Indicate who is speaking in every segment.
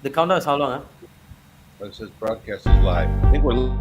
Speaker 1: The countdown is how long? Huh?
Speaker 2: It says broadcast is live. I think we're.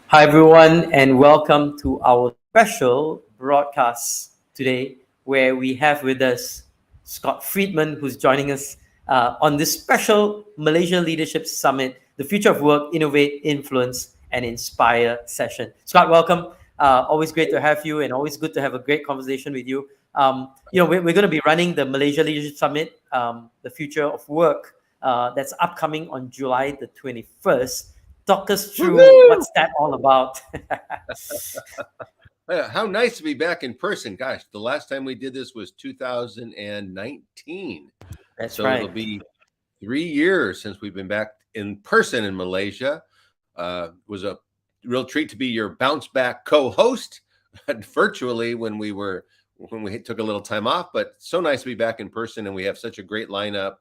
Speaker 1: Hi, everyone, and welcome to our special broadcast today, where we have with us Scott Friedman, who's joining us on this special Malaysia Leadership Summit, the Future of Work, Innovate, Influence, and Inspire session. Scott, welcome. Always great to have you, and always good to have a great conversation with you. We're going to be running the Malaysia Leadership Summit, the Future of Work, that's upcoming on July the 21st. Talk us through
Speaker 2: Woohoo!
Speaker 1: what's that all about.
Speaker 2: How nice to be back in person. Gosh, the last time we did this was 2019.
Speaker 1: That's
Speaker 2: So it'll
Speaker 1: right.
Speaker 2: be 3 years since we've been back in person in Malaysia. It was a real treat to be your bounce back co-host virtually when we took a little time off, but so nice to be back in person. And we have such a great lineup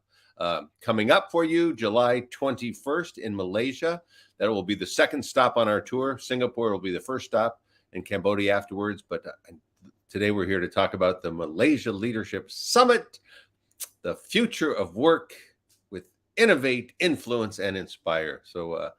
Speaker 2: coming up for you. July 21st in Malaysia. That will be the second stop on our tour. Singapore will be the first stop, and Cambodia afterwards. But today we're here to talk about the Malaysia Leadership Summit, the future of work with innovate, influence, and inspire. So,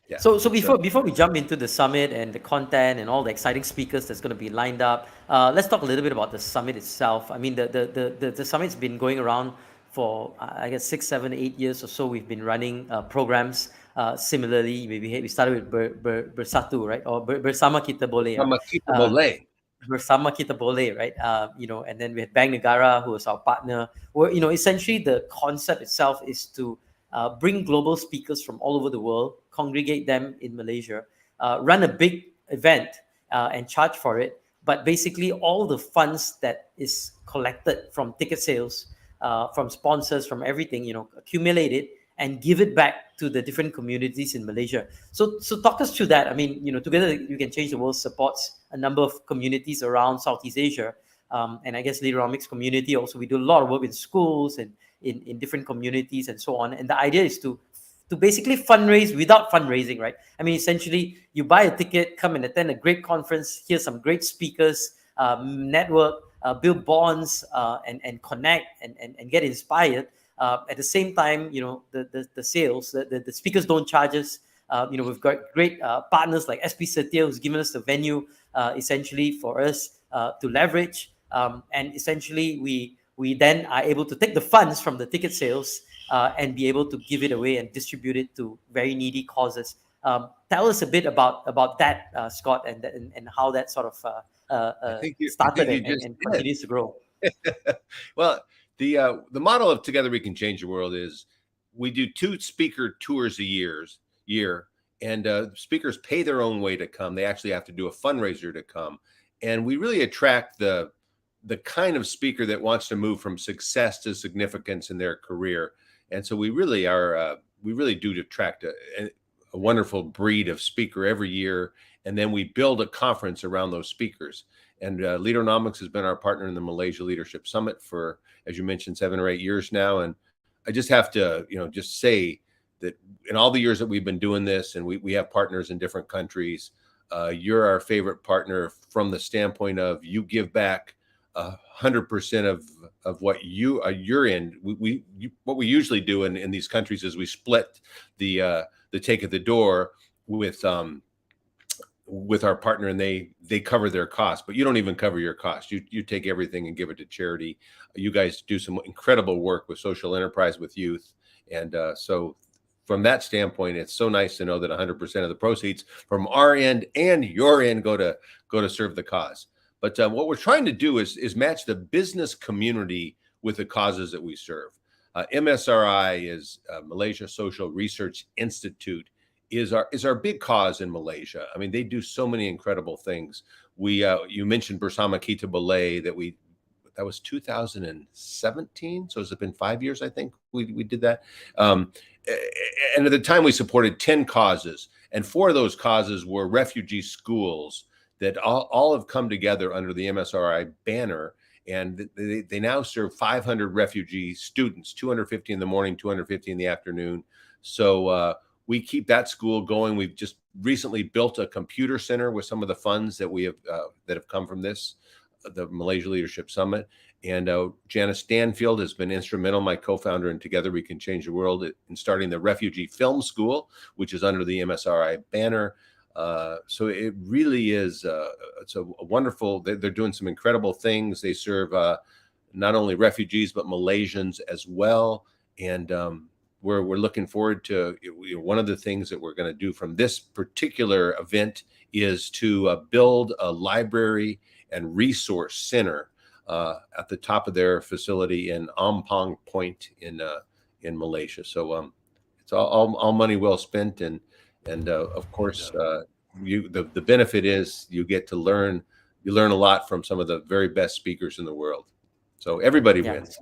Speaker 2: yeah.
Speaker 1: So before we jump into the summit and the content and all the exciting speakers that's going to be lined up, let's talk a little bit about the summit itself. I mean, the summit's been going around for I guess 6, 7, 8 years or so. We've been running programs. Similarly, we started with Bersatu, right? Or Bersama Kita Boleh.
Speaker 2: Sama kita
Speaker 1: Uh,
Speaker 2: boleh.
Speaker 1: Bersama Kita Boleh, right? And then we had Bank Negara, who was our partner. Where essentially the concept itself is to bring global speakers from all over the world, congregate them in Malaysia, run a big event and charge for it. But basically, all the funds that is collected from ticket sales, from sponsors, from everything, accumulate it and give it back to the different communities in Malaysia. So talk us through that. I mean, Together You Can Change the World supports a number of communities around Southeast Asia. And I guess Leaderonomics community also, we do a lot of work in schools and in different communities and so on. And the idea is to basically fundraise without fundraising, right? I mean, essentially, you buy a ticket, come and attend a great conference, hear some great speakers, network, build bonds, and connect and get inspired. At the same time, the sales, the speakers don't charge us. We've got great partners like SP Setia, who's given us the venue essentially for us to leverage. And essentially, we then are able to take the funds from the ticket sales and be able to give it away and distribute it to very needy causes. Tell us a bit about that, Scott, and how that sort of
Speaker 2: I
Speaker 1: started
Speaker 2: think you just
Speaker 1: and
Speaker 2: did.
Speaker 1: continues to grow.
Speaker 2: Well, the model of Together We Can Change the World is we do 2 speaker tours a year, and speakers pay their own way to come. They actually have to do a fundraiser to come, and we really attract the kind of speaker that wants to move from success to significance in their career. And so we really do attract a wonderful breed of speaker every year, and then we build a conference around those speakers. And Leaderonomics has been our partner in the Malaysia Leadership Summit for, as you mentioned, 7 or 8 years now. And I just have to, just say that in all the years that we've been doing this, and we have partners in different countries, you're our favorite partner from the standpoint of you give back 100% of what you're in. What we usually do in these countries is we split the take at the door with our partner, and they cover their costs, but you don't even cover your costs. You take everything and give it to charity. You guys do some incredible work with social enterprise with youth, and so from that standpoint, it's so nice to know that 100% of the proceeds from our end and your end go to serve the cause. But what we're trying to do is match the business community with the causes that we serve. MSRI is Malaysia Social Research Institute is our big cause in Malaysia. I mean, they do so many incredible things. You mentioned Bersama Kita Boleh, that that was 2017. So it's been 5 years, I think we did that. And at the time we supported 10 causes, and 4 of those causes were refugee schools that all have come together under the MSRI banner. And they now serve 500 refugee students, 250 in the morning, 250 in the afternoon. So we keep that school going. We've just recently built a computer center with some of the funds that we have that have come from this, the Malaysia Leadership Summit. And Janice Stanfield has been instrumental, my co-founder, and Together We Can Change the World, in starting the Refugee Film School, which is under the MSRI banner. So it really is, it's a wonderful, they're doing some incredible things. They serve not only refugees, but Malaysians as well. And we're looking forward to, one of the things that we're going to do from this particular event is to build a library and resource center at the top of their facility in Ampang Point in Malaysia. So it's all money well spent, and of course, the benefit is you get to learn. You learn a lot from some of the very best speakers in the world. So everybody wins.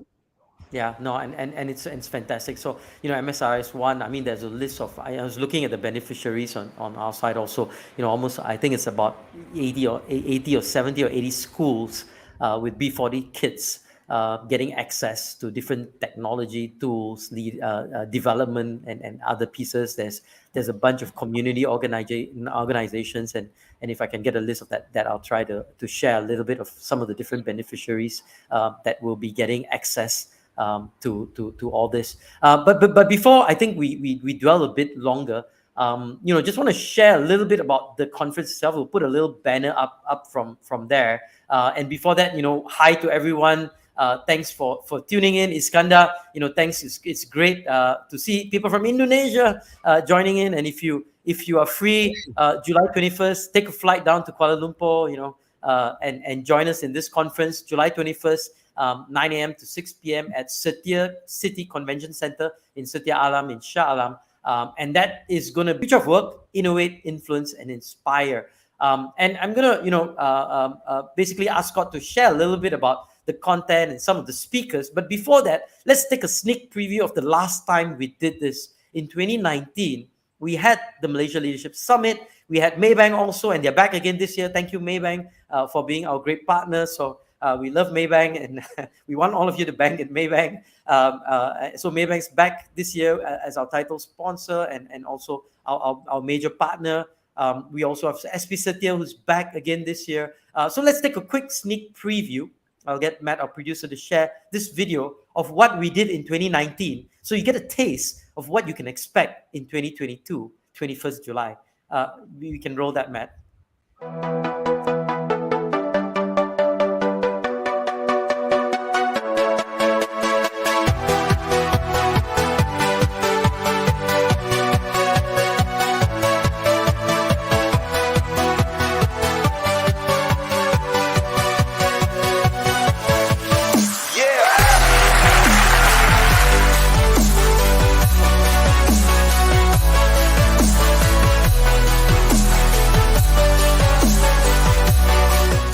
Speaker 1: Yeah, no, and it's fantastic. So, MSRI is one. I mean, there's a list of, I was looking at the beneficiaries on our side also, almost, I think it's about 80 or 70 or 80 schools with B40 kids getting access to different technology tools, development and other pieces. There's a bunch of community organizations, and if I can get a list of that I'll try to share a little bit of some of the different beneficiaries that will be getting access to all this. But before I think we dwell a bit longer, just want to share a little bit about the conference itself. We'll put a little banner up from there. And before that, hi to everyone. Thanks for tuning in, Iskandar. Thanks. It's great to see people from Indonesia joining in. And if you are free, July 21st, take a flight down to Kuala Lumpur, and join us in this conference, July 21st. 9 a.m. to 6 p.m. at Setia City Convention Center in Setia Alam in Shah Alam. And that is going to be future of work, innovate, influence, and inspire. And I'm going to, basically ask Scott to share a little bit about the content and some of the speakers. But before that, let's take a sneak preview of the last time we did this. In 2019, we had the Malaysia Leadership Summit. We had Maybank also, and they're back again this year. Thank you, Maybank, for being our great partner. So we love Maybank, and we want all of you to bank at Maybank. So Maybank's back this year as our title sponsor and also our major partner. We also have SP Setia, who's back again this year. So let's take a quick sneak preview. I'll get Matt, our producer, to share this video of what we did in 2019. So you get a taste of what you can expect in 2022, 21st July. We can roll that, Matt.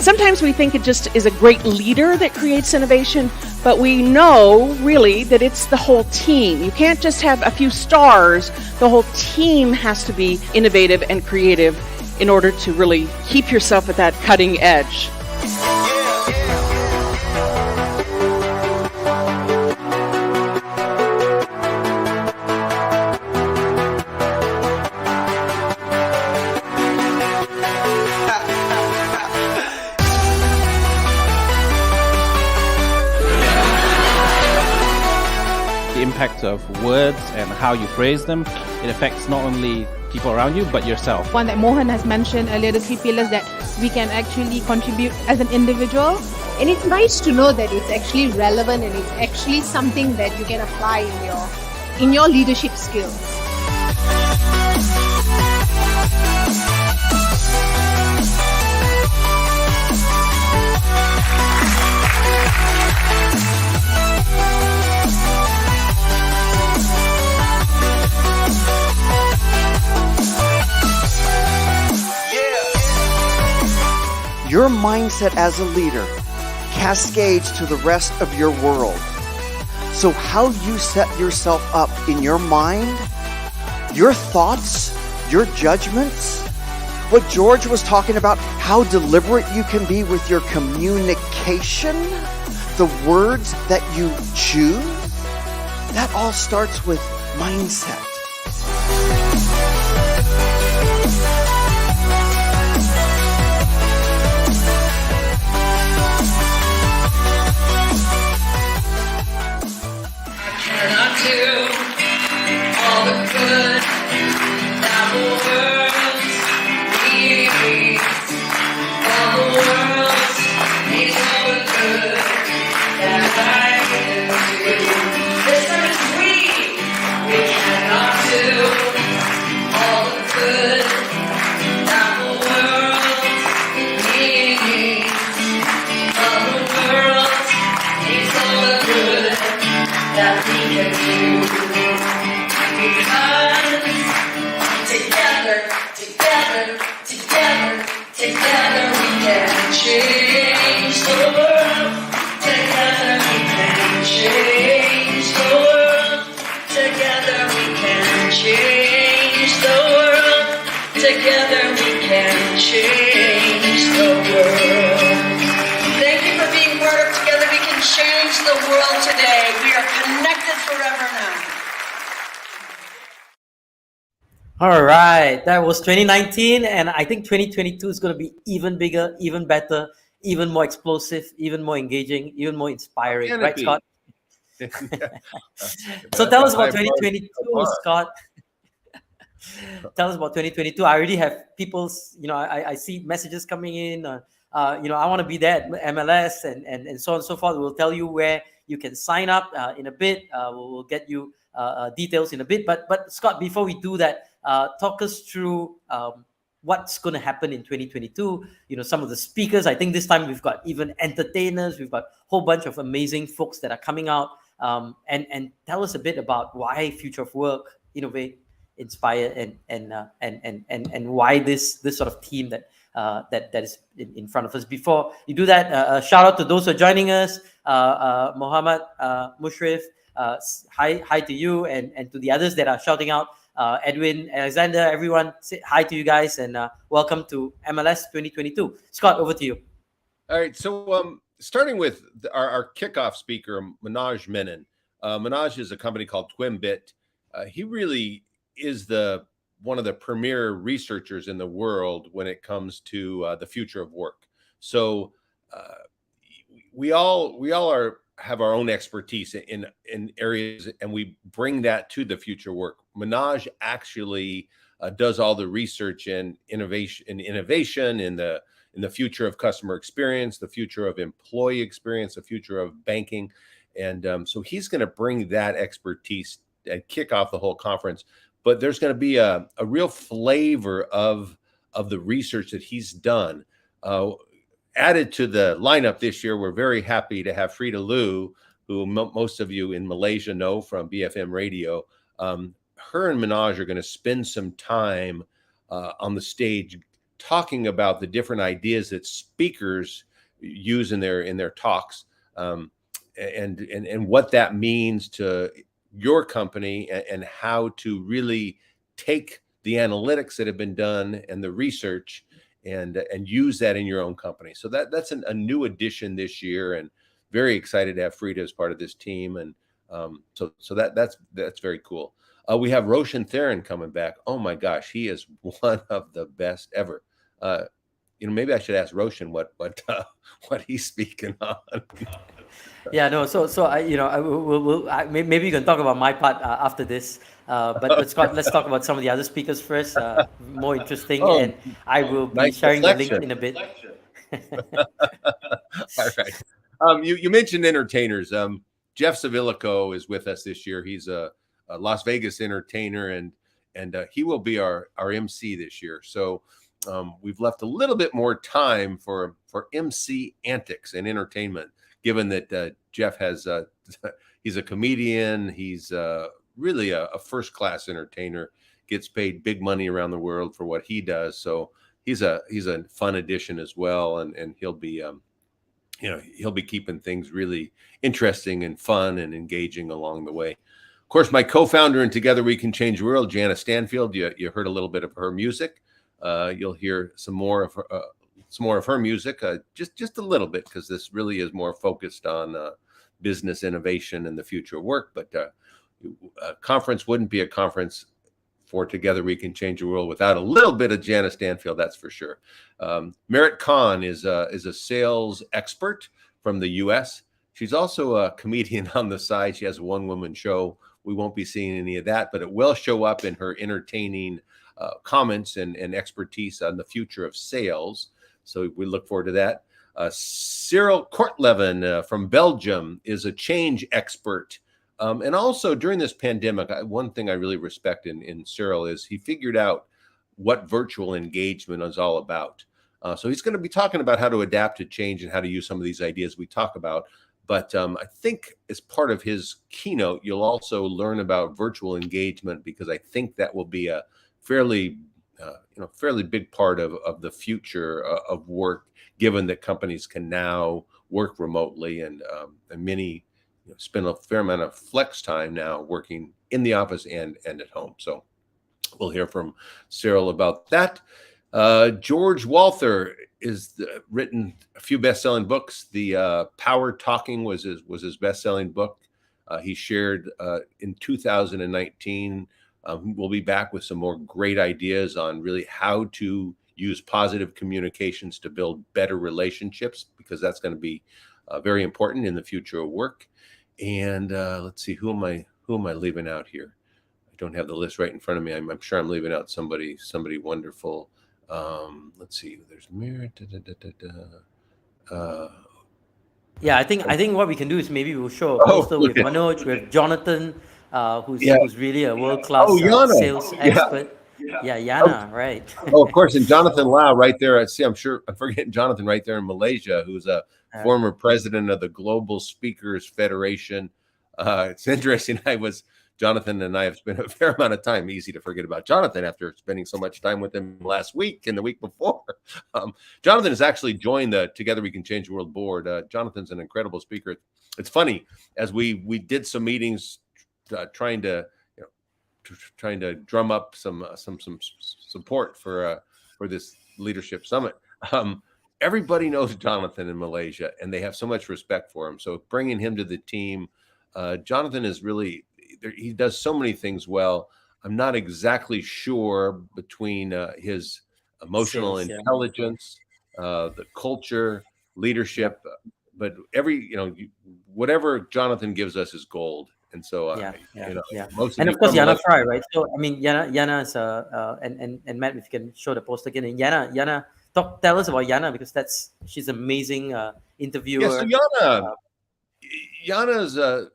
Speaker 3: Sometimes we think it just is a great leader that creates innovation, but we know really that it's the whole team. You can't just have a few stars. The whole team has to be innovative and creative in order to really keep yourself at that cutting edge.
Speaker 4: Impact of words and how you phrase them, it affects not only people around you but yourself.
Speaker 5: One that Mohan has mentioned earlier, the 3 pillars that we can actually contribute as an individual.
Speaker 6: And it's nice to know that it's actually relevant and it's actually something that you can apply in your leadership skills.
Speaker 7: Your mindset as a leader cascades to the rest of your world. So how you set yourself up in your mind, your thoughts, your judgments, what George was talking about, how deliberate you can be with your communication, the words that you choose, that all starts with mindset.
Speaker 8: Cannot do all the good that the world needs. All the world needs all the good that I can do. Listen to me. We cannot do all the good that the world needs. All the world needs all the good that we can do, because together we can change the world. Together we can change the world. Together we can change the world. Together we can change the world. Thank you for being part of Together We Can Change the World today. We are connected forever now.
Speaker 1: All right, that was 2019, and I think 2022 is going to be even bigger, even better, even more explosive, even more engaging, even more inspiring, right, Scott? So tell us about 2022, Scott. Tell us about 2022. I already have people's, I see messages coming in. I want to be there at MLS and so on and so forth. We'll tell you where you can sign up in a bit. We'll get you details in a bit. But Scott, before we do that, talk us through what's going to happen in 2022. Some of the speakers. I think this time we've got even entertainers. We've got a whole bunch of amazing folks that are coming out. And tell us a bit about why Future of Work, Innovate, Inspire, and why this sort of team that is in front of us. Before you do that, shout out to those who are joining us. Mohammed Mushrif, hi to you, and to the others that are shouting out. Edwin, Alexander, everyone, say hi to you guys, and welcome to MLS 2022. Scott, over to you.
Speaker 2: All right, so starting with our kickoff speaker, Manoj Menon. Manoj is a company called Twimbit. He really is one of the premier researchers in the world when it comes to the future of work. So we all have our own expertise in areas, and we bring that to the future work. Manoj actually does all the research and innovation in the future of customer experience, the future of employee experience, the future of banking, and so he's going to bring that expertise and kick off the whole conference. But there's going to be a real flavor of the research that he's done. Added to the lineup this year, we're very happy to have Frida Liu, who most of you in Malaysia know from BFM Radio. Her and Manoj are going to spend some time on the stage talking about the different ideas that speakers use in their talks, and what that means to your company, and how to really take the analytics that have been done and the research and use that in your own company. So that's a new addition this year, and very excited to have Frida as part of this team. And so that's very cool. We have Roshan Thiran coming back. Oh my gosh, he is one of the best ever. Maybe I should ask Roshan what he's speaking on.
Speaker 1: Yeah, no. So maybe you can talk about my part after this. But Scott, let's talk about some of the other speakers first. More interesting, and I will be sharing the link in a bit.
Speaker 2: All right. You mentioned entertainers. Jeff Savilico is with us this year. He's a Las Vegas entertainer, and he will be our MC this year. So we've left a little bit more time for MC antics and entertainment, given that Jeff has he's a comedian. He's really a first-class entertainer, gets paid big money around the world for what he does. So he's a fun addition as well, and he'll be he'll be keeping things really interesting and fun and engaging along the way. Of course, my co-founder in Together We Can Change the World, Jana Stanfield. You heard a little bit of her music. You'll hear some more of her music, just a little bit, because this really is more focused on business innovation and the future of work. But a conference wouldn't be a conference for Together We Can Change the World without a little bit of Jana Stanfield, that's for sure. Merit Khan is a sales expert from the U.S. She's also a comedian on the side. She has a one-woman show. We won't be seeing any of that, but it will show up in her entertaining comments and expertise on the future of sales. So we look forward to that. Cyril Kortlevin from Belgium is a change expert. And also during this pandemic, one thing I really respect in Cyril is he figured out what virtual engagement is all about. So he's going to be talking about how to adapt to change and how to use some of these ideas we talk about. But I think as part of his keynote, you'll also learn about virtual engagement, because I think that will be a fairly big part of the future of work, given that companies can now work remotely and many spend a fair amount of flex time now working in the office and at home. So we'll hear from Cyril about that. George Walther is written a few best-selling books. The Power Talking was his best-selling book. He shared in 2019. We'll be back with some more great ideas on really how to use positive communications to build better relationships, because that's going to be very important in the future of work. And let's see, who am I leaving out here? I don't have the list right in front of me. I'm sure I'm leaving out somebody wonderful. Let's see. There's Merit.
Speaker 1: Yeah, I think what we can do is maybe we'll show a poster with Manoj, with Jonathan, who's really a world-class sales expert. Yeah, Yana, right.
Speaker 2: Of course, and Jonathan Lau right there. I'm sure I'm forgetting Jonathan right there in Malaysia, who's a former president of the Global Speakers Federation. It's interesting. Jonathan and I have spent a fair amount of time. Easy to forget about Jonathan after spending so much time with him last week and the week before. Jonathan has actually joined the Together We Can Change the World board. Jonathan's an incredible speaker. It's funny, as we did some meetings trying to drum up some support for this leadership summit. Everybody knows Jonathan in Malaysia, and they have so much respect for him. So bringing him to the team, Jonathan is really, he does so many things well. I'm not exactly sure between his emotional intelligence, the culture, leadership, but whatever Jonathan gives us is gold. And so,
Speaker 1: and of course, Yana Fry, right? So, I mean, Yana is and Matt, if you can show the poster again. And Yana, tell us about Yana, because she's an amazing interviewer.
Speaker 2: Yeah, so Yana's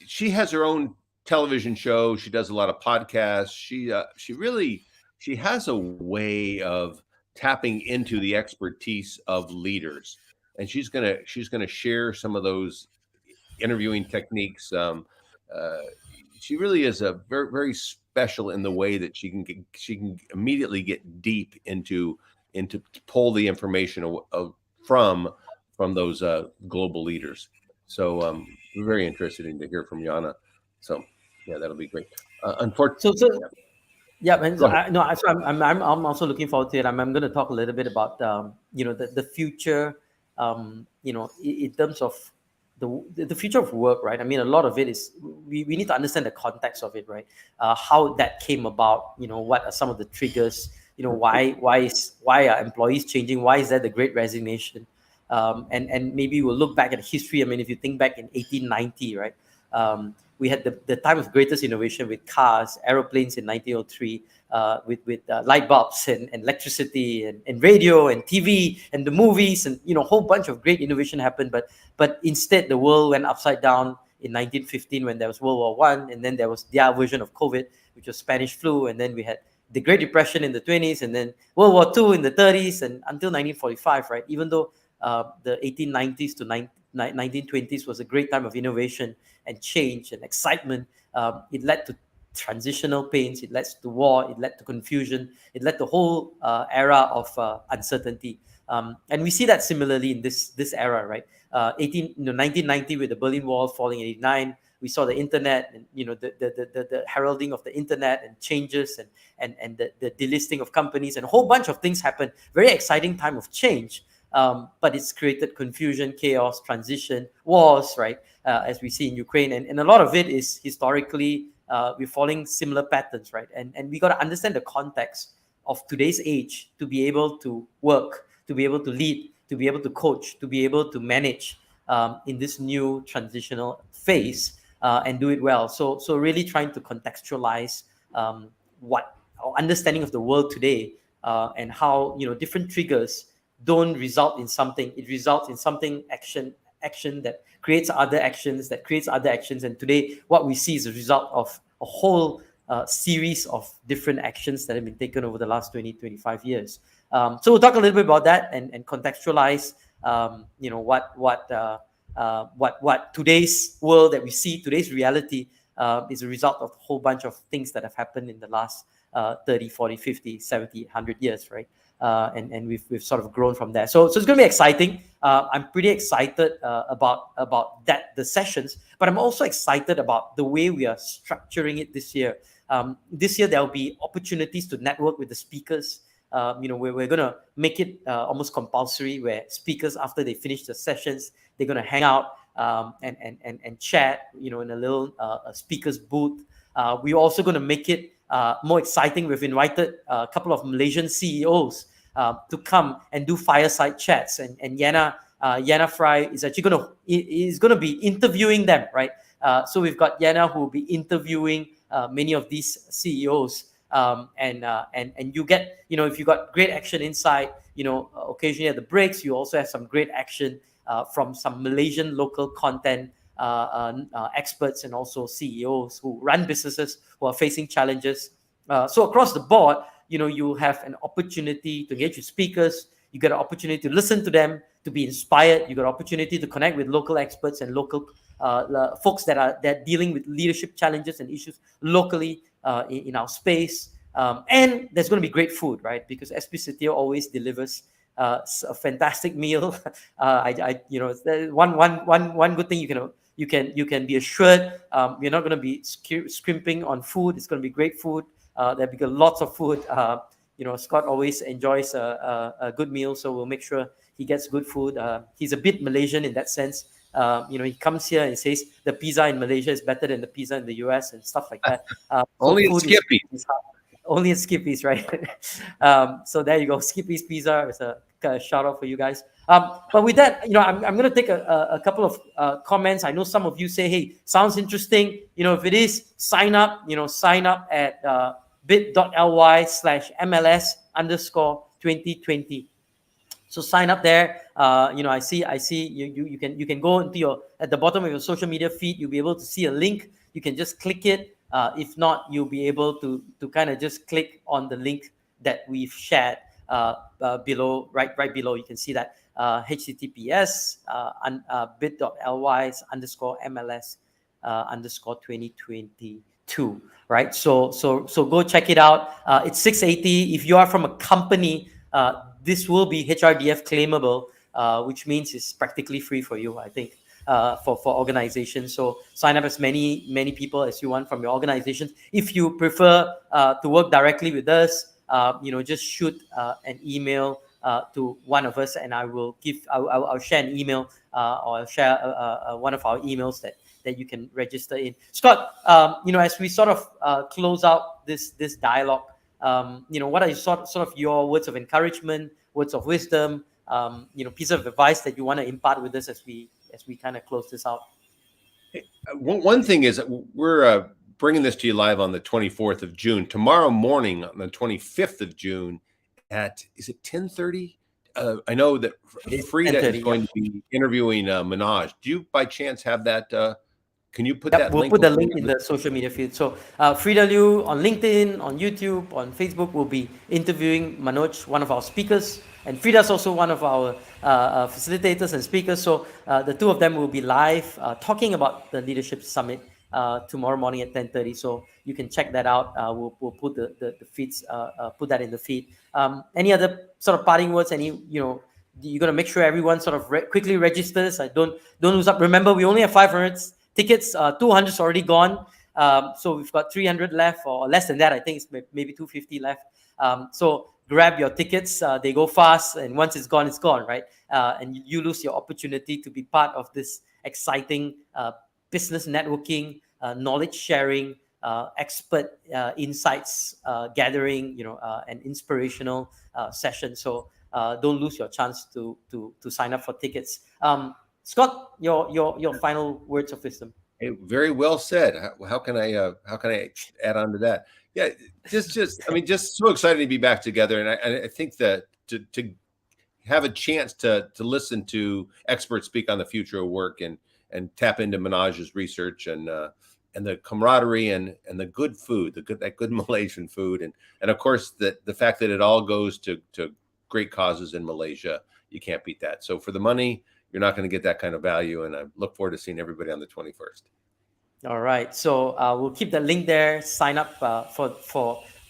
Speaker 2: she has her own television show. She does a lot of podcasts. She has a way of tapping into the expertise of leaders, and she's gonna share some of those interviewing techniques. She really is a very, very special in the way that she can immediately get deep into pull the information from those global leaders. So we're very interested in to hear from Yana. So yeah, that'll be great. Unfortunately,
Speaker 1: I'm also looking forward to it. I'm going to talk a little bit about the future. In terms of the future of work, right? I mean, a lot of it is we need to understand the context of it, right? How that came about. What are some of the triggers? Why are employees changing? Why is there the Great Resignation? And maybe we'll look back at history. I mean, if you think back in 1890, right? We had the time of greatest innovation with cars, aeroplanes in 1903, with light bulbs and electricity and radio and TV and the movies, and a whole bunch of great innovation happened. But instead, the world went upside down in 1915 when there was World War I, and then there was their version of COVID, which was Spanish flu, and then we had the Great Depression in the 20s, and then World War II in the 30s, and until 1945, right? Even though the 1890s to 1920s was a great time of innovation and change and excitement, it led to transitional pains, it led to war, it led to confusion, it led to a whole era of uncertainty. And we see that similarly in this era, right? 1990 with the Berlin Wall falling in 89. We saw the internet and the heralding of the internet and changes and the delisting of companies and a whole bunch of things happened. Very exciting time of change, but it's created confusion, chaos, transition, wars, right? As we see in Ukraine, and a lot of it is historically we're following similar patterns, right? And we got to understand the context of today's age to be able to work, to be able to lead, to be able to coach, to be able to manage in this new transitional phase. And do it well. So really trying to contextualize what our understanding of the world today and how different triggers don't result in something. It results in something action that creates other actions that creates other actions. And today, what we see is a result of a whole series of different actions that have been taken over the last 20-25 years. So we'll talk a little bit about that and contextualize what today's world that we see, today's reality is a result of a whole bunch of things that have happened in the last 30, 40, 50, 70, 100 years, right? And we've sort of grown from there. So it's going to be exciting. I'm pretty excited about the sessions, but I'm also excited about the way we are structuring it this year. This year, there will be opportunities to network with the speakers. We're going to make it almost compulsory where speakers, after they finish the sessions, they're going to hang out and chat, in a little speaker's booth. We're also going to make it more exciting. We've invited a couple of Malaysian CEOs to come and do fireside chats. And Yana Fry is actually going to be interviewing them, right? So we've got Yana who will be interviewing many of these CEOs. And you get, if you got great action inside, occasionally at the breaks, you also have some great action from some Malaysian local content experts and also CEOs who run businesses who are facing challenges. So across the board, you have an opportunity to engage with speakers. You get an opportunity to listen to them, to be inspired. You got an opportunity to connect with local experts and local folks that are dealing with leadership challenges and issues locally in our space. And there's going to be great food, right? Because SP Sitio always delivers a fantastic meal. One good thing you can be assured you're not going to be scrimping on food. It's going to be great food. There'll be lots of food. Scott always enjoys a good meal, so we'll make sure he gets good food. He's a bit Malaysian in that sense. He comes here and says the pizza in Malaysia is better than the pizza in the US and stuff like that.
Speaker 2: Only in Skippy's.
Speaker 1: Only in Skippy's, right? So there you go. Skippy's Pizza is a shout out for you guys. But with that, I'm going to take a couple of comments. I know some of you say, hey, sounds interesting. If it is, sign up at bit.ly/MLS_2020. So sign up there. I see you can go into at the bottom of your social media feed. You'll be able to see a link. You can just click it. If not, you'll be able to kind of just click on the link that we've shared below, right below. You can see that https bit.ly/MLS_2022. Right. So go check it out. It's 680. If you are from a company, this will be HRDF claimable, which means it's practically free for you, I think, for organizations. So sign up as many people as you want from your organizations. If you prefer to work directly with us, just shoot an email to one of us, and I'll share an email or I'll share one of our emails that you can register in. Scott, as we sort of close out this dialogue, what are sort of your words of encouragement, words of wisdom, piece of advice that you want to impart with us as we kind of close this out?
Speaker 2: One thing is that we're bringing this to you live on the 24th of June. Tomorrow morning, on the 25th of June, is it 10:30? I know that Frida is going to be interviewing Manoj. Do you by chance have that? Can you put that
Speaker 1: we'll
Speaker 2: link?
Speaker 1: We'll put the link in the social media feed. So Frida Liu on LinkedIn, on YouTube, on Facebook will be interviewing Manoj, one of our speakers. And Frida is also one of our facilitators and speakers. So the two of them will be live talking about the Leadership Summit tomorrow morning at 10:30. So you can check that out. We'll put the feeds, put that in the feed. Any other sort of parting words? Any you got to make sure everyone sort of quickly registers. Don't lose up. Remember, we only have 500 tickets. 200's already gone. So we've got 300 left, or less than that. I think it's maybe 250 left. So grab your tickets. They go fast, and once it's gone, right? And you lose your opportunity to be part of this exciting business networking, knowledge sharing, expert insights gathering, an inspirational session. So don't lose your chance to sign up for tickets. Scott, your final words of wisdom.
Speaker 2: Hey, very well said. How can I add on to that? Yeah, just so excited to be back together, and I think that to have a chance to listen to experts speak on the future of work and tap into Manoj's research and the camaraderie and the good food, that good Malaysian food, and of course the fact that it all goes to great causes in Malaysia. You can't beat that. So for the money, you're not going to get that kind of value, and I look forward to seeing everybody on the 21st. All
Speaker 1: right, so we'll keep the link there. Sign up for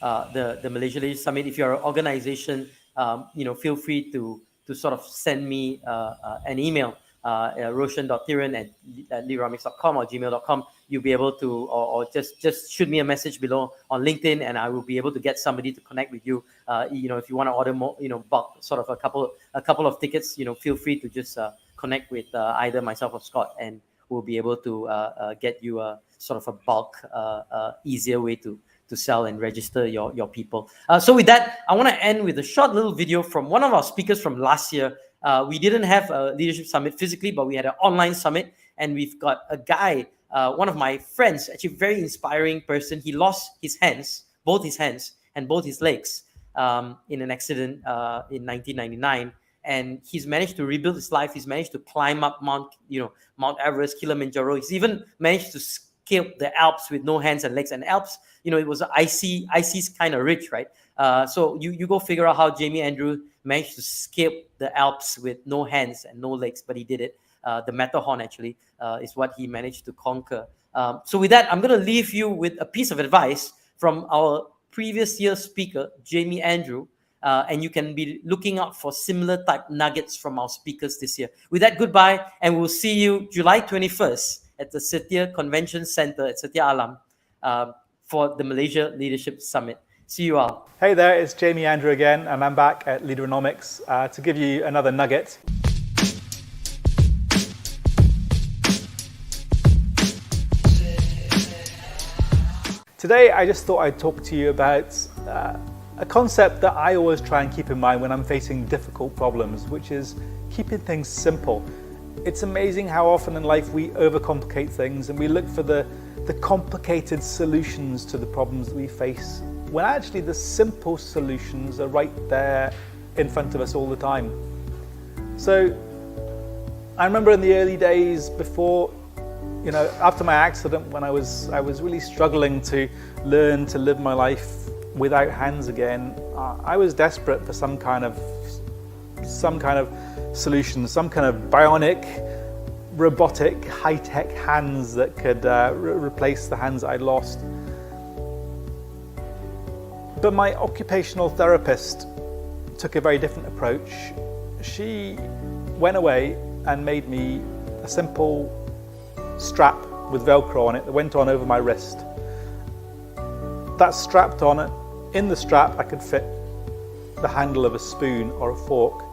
Speaker 1: the Malaysia Leadership Summit. If you're an organization, feel free to sort of send me an email, Roshan.Thiran at Leaderonomics.com or gmail.com. You'll be able to, or just shoot me a message below on LinkedIn, and I will be able to get somebody to connect with you. If you want to order more, bulk sort of a couple of tickets, feel free to just connect with either myself or Scott, and we'll be able to get you a sort of a bulk, easier way to sell and register your people. So with that, I want to end with a short little video from one of our speakers from last year. We didn't have a leadership summit physically, but we had an online summit, and we've got a guy, one of my friends, actually very inspiring person. He lost both his hands and both his legs in an accident in 1999. And he's managed to rebuild his life. He's managed to climb up Mount Everest, Kilimanjaro. He's even managed to scale the Alps with no hands and legs. And Alps, it was an icy kind of ridge, right? So you go figure out how Jamie Andrew managed to scale the Alps with no hands and no legs, but he did it. The Matterhorn actually is what he managed to conquer. So with that, I'm going to leave you with a piece of advice from our previous year's speaker, Jamie Andrew. And you can be looking out for similar type nuggets from our speakers this year. With that, goodbye, and we'll see you July 21st at the Setia Convention Center at Setia Alam for the Malaysia Leadership Summit. See you all.
Speaker 9: Hey there, it's Jamie Andrew again, and I'm back at Leaderonomics to give you another nugget. Today, I just thought I'd talk to you about a concept that I always try and keep in mind when I'm facing difficult problems, which is keeping things simple. It's amazing how often in life we overcomplicate things and we look for the complicated solutions to the problems that we face, when actually the simple solutions are right there in front of us all the time. So I remember in the early days before, after my accident, when I was really struggling to learn to live my life without hands again, I was desperate for some kind of solution, some kind of bionic, robotic, high-tech hands that could replace the hands I'd lost. But my occupational therapist took a very different approach. She went away and made me a simple strap with Velcro on it that went on over my wrist. That strapped on it. In the strap, I could fit the handle of a spoon or a fork,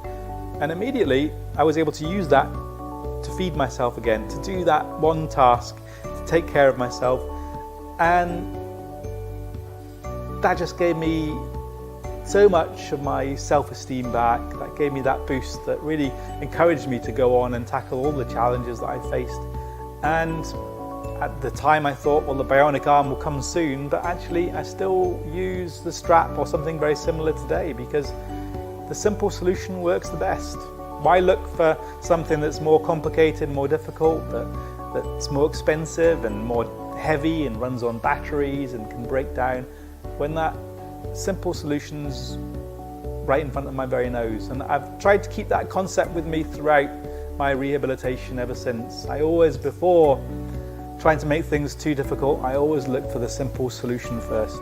Speaker 9: and immediately I was able to use that to feed myself again, to do that one task, to take care of myself, and that just gave me so much of my self-esteem back. That gave me that boost that really encouraged me to go on and tackle all the challenges that I faced. And at the time I thought, well, the bionic arm will come soon, but actually I still use the strap or something very similar today, because the simple solution works the best. Why look for something that's more complicated, more difficult, that's more expensive and more heavy and runs on batteries and can break down, when that simple solution's right in front of my very nose? And I've tried to keep that concept with me throughout my rehabilitation ever since. I always, before trying to make things too difficult, I always look for the simple solution first.